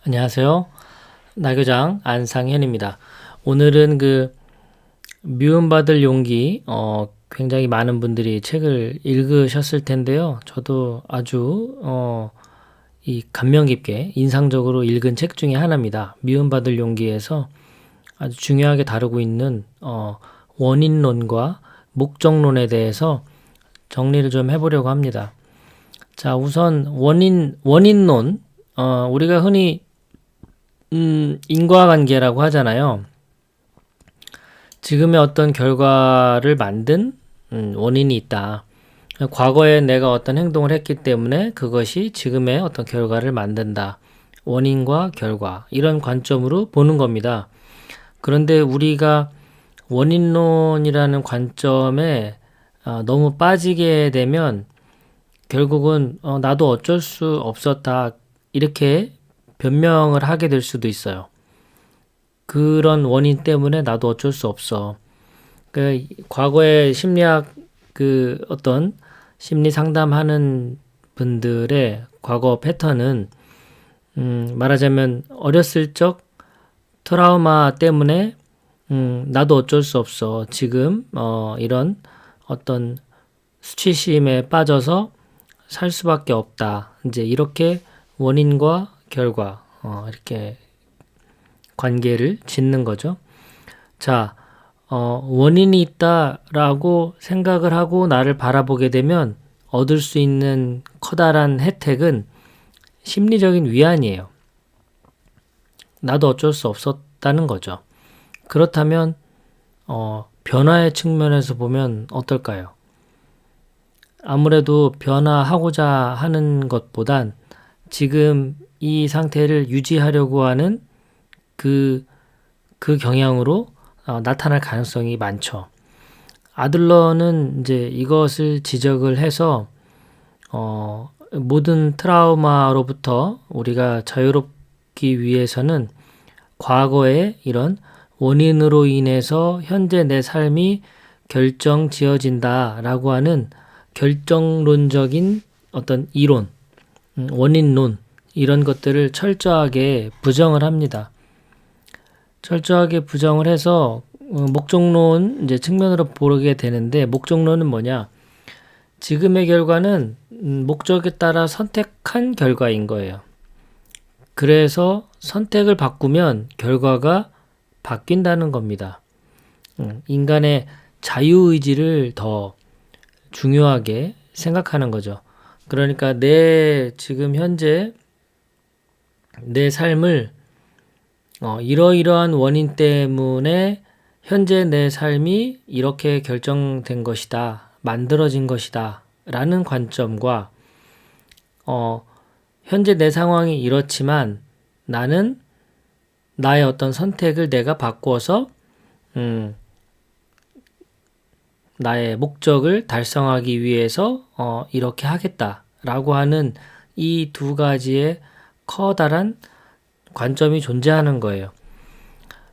안녕하세요. 나교장 안상현입니다. 오늘은 미움받을 용기, 굉장히 많은 분들이 책을 읽으셨을 텐데요. 저도 아주, 이 감명 깊게 인상적으로 읽은 책 중에 하나입니다. 미움받을 용기에서 아주 중요하게 다루고 있는, 원인론과 목적론에 대해서 정리를 좀 해보려고 합니다. 자, 우선 원인론, 우리가 흔히 인과관계라고 하잖아요. 지금의 어떤 결과를 만든 원인이 있다. 과거에 내가 어떤 행동을 했기 때문에 그것이 지금의 어떤 결과를 만든다. 원인과 결과 이런 관점으로 보는 겁니다. 그런데 우리가 원인론이라는 관점에 너무 빠지게 되면 결국은 나도 어쩔 수 없었다 이렇게 변명을 하게 될 수도 있어요. 그런 원인 때문에 나도 어쩔 수 없어. 과거의 심리학 어떤 심리 상담하는 분들의 과거 패턴은 말하자면 어렸을 적 트라우마 때문에 나도 어쩔 수 없어. 지금 이런 어떤 수치심에 빠져서 살 수밖에 없다. 이제 이렇게 원인과 결과 이렇게 관계를 짓는 거죠. 자, 원인이 있다라고 생각을 하고 나를 바라보게 되면 얻을 수 있는 커다란 혜택은 심리적인 위안이에요. 나도 어쩔 수 없었다는 거죠. 그렇다면 변화의 측면에서 보면 어떨까요? 아무래도 변화하고자 하는 것보단 지금 이 상태를 유지하려고 하는 그 경향으로 나타날 가능성이 많죠. 아들러는 이제 이것을 지적을 해서 모든 트라우마로부터 우리가 자유롭기 위해서는 과거의 이런 원인으로 인해서 현재 내 삶이 결정지어진다라고 하는 결정론적인 어떤 이론, 원인론 이런 것들을 철저하게 부정을 합니다. 철저하게 부정을 해서 목적론 이제 측면으로 보게 되는데 목적론은 뭐냐? 지금의 결과는 목적에 따라 선택한 결과인 거예요. 그래서 선택을 바꾸면 결과가 바뀐다는 겁니다. 인간의 자유의지를 더 중요하게 생각하는 거죠. 그러니까 지금 현재 내 삶을 이러이러한 원인 때문에 현재 내 삶이 이렇게 결정된 것이다, 만들어진 것이다 라는 관점과 현재 내 상황이 이렇지만 나는 나의 어떤 선택을 내가 바꾸어서 나의 목적을 달성하기 위해서 이렇게 하겠다라고 하는 이 두 가지의 커다란 관점이 존재하는 거예요.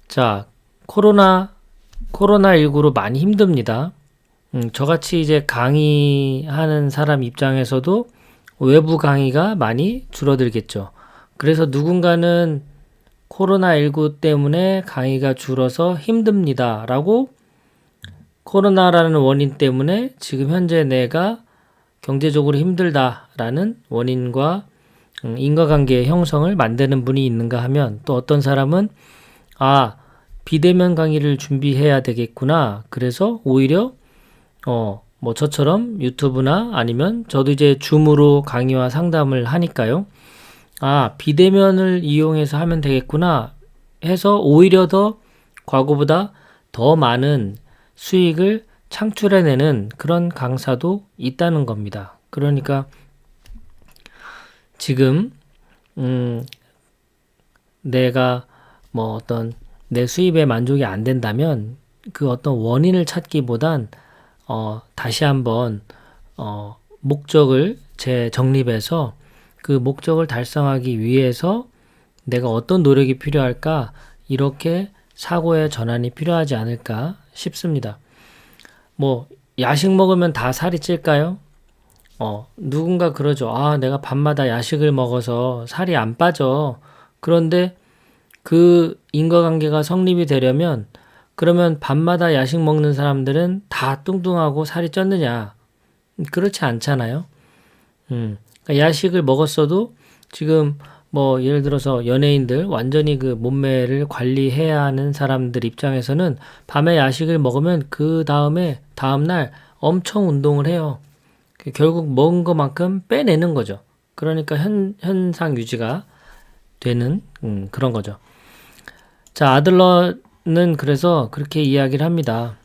자, 코로나19로 많이 힘듭니다. 저같이 이제 강의하는 사람 입장에서도 외부 강의가 많이 줄어들겠죠. 그래서 누군가는 코로나19 때문에 강의가 줄어서 힘듭니다. 라고 코로나라는 원인 때문에 지금 현재 내가 경제적으로 힘들다라는 원인과 인과관계의 형성을 만드는 분이 있는가 하면 또 어떤 사람은 비대면 강의를 준비해야 되겠구나. 그래서 오히려 뭐 저처럼 유튜브나 아니면 저도 이제 줌으로 강의와 상담을 하니까요. 비대면을 이용해서 하면 되겠구나 해서 오히려 더 과거보다 더 많은 수익을 창출해내는 그런 강사도 있다는 겁니다. 그러니까 지금 내가 뭐 어떤 내 수입에 만족이 안 된다면 그 어떤 원인을 찾기보단 다시 한번 목적을 재정립해서 그 목적을 달성하기 위해서 내가 어떤 노력이 필요할까 이렇게 사고의 전환이 필요하지 않을까 싶습니다. 뭐 야식 먹으면 다 살이 찔까요? 누군가 그러죠. 내가 밤마다 야식을 먹어서 살이 안 빠져. 그런데 그 인과관계가 성립이 되려면 그러면 밤마다 야식 먹는 사람들은 다 뚱뚱하고 살이 쪘느냐? 그렇지 않잖아요. 그러니까 야식을 먹었어도 지금 뭐 예를 들어서 연예인들 완전히 그 몸매를 관리해야 하는 사람들 입장에서는 밤에 야식을 먹으면 그 다음날 엄청 운동을 해요. 결국 먹은 것만큼 빼내는 거죠. 그러니까 현상 유지가 되는 그런 거죠. 자, 아들러는 그래서 그렇게 이야기를 합니다.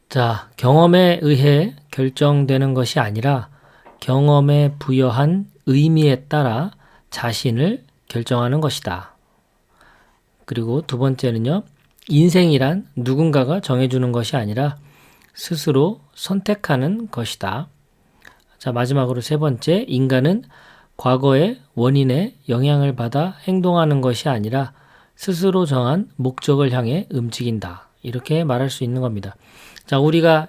자, 경험에 의해 결정되는 것이 아니라 경험에 부여한 의미에 따라 자신을 결정하는 것이다. 그리고 두 번째는요. 인생이란 누군가가 정해주는 것이 아니라 스스로 선택하는 것이다. 자, 마지막으로 세 번째, 인간은 과거의 원인에 영향을 받아 행동하는 것이 아니라 스스로 정한 목적을 향해 움직인다. 이렇게 말할 수 있는 겁니다. 자, 우리가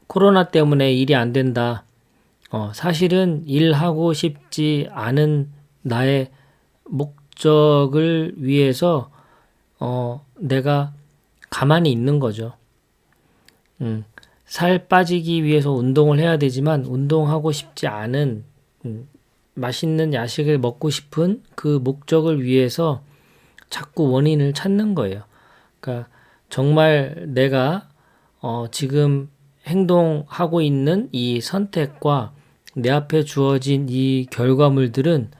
코로나 때문에 일이 안 된다. 사실은 일하고 싶지 않은 나의 목적을 위해서 내가 가만히 있는 거죠. 살 빠지기 위해서 운동을 해야 되지만 운동하고 싶지 않은 맛있는 야식을 먹고 싶은 그 목적을 위해서 자꾸 원인을 찾는 거예요. 그러니까 정말 내가 지금 행동하고 있는 이 선택과 내 앞에 주어진 이 결과물들은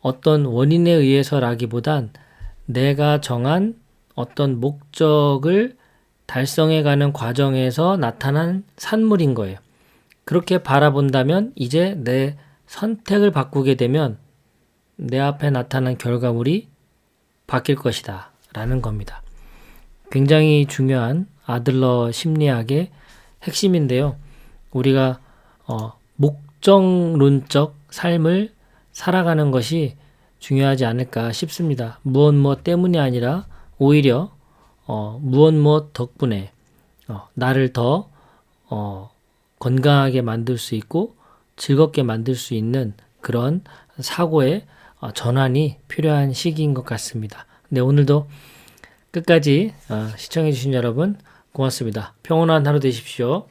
어떤 원인에 의해서라기보단 내가 정한 어떤 목적을 달성해가는 과정에서 나타난 산물인 거예요. 그렇게 바라본다면 이제 내 선택을 바꾸게 되면 내 앞에 나타난 결과물이 바뀔 것이다 라는 겁니다. 굉장히 중요한 아들러 심리학의 핵심인데요. 우리가 목적론적 삶을 살아가는 것이 중요하지 않을까 싶습니다. 무엇 때문이 아니라 오히려 무엇 덕분에 나를 더 건강하게 만들 수 있고 즐겁게 만들 수 있는 그런 사고의 전환이 필요한 시기인 것 같습니다. 네, 오늘도 끝까지 시청해 주신 여러분 고맙습니다. 평온한 하루 되십시오.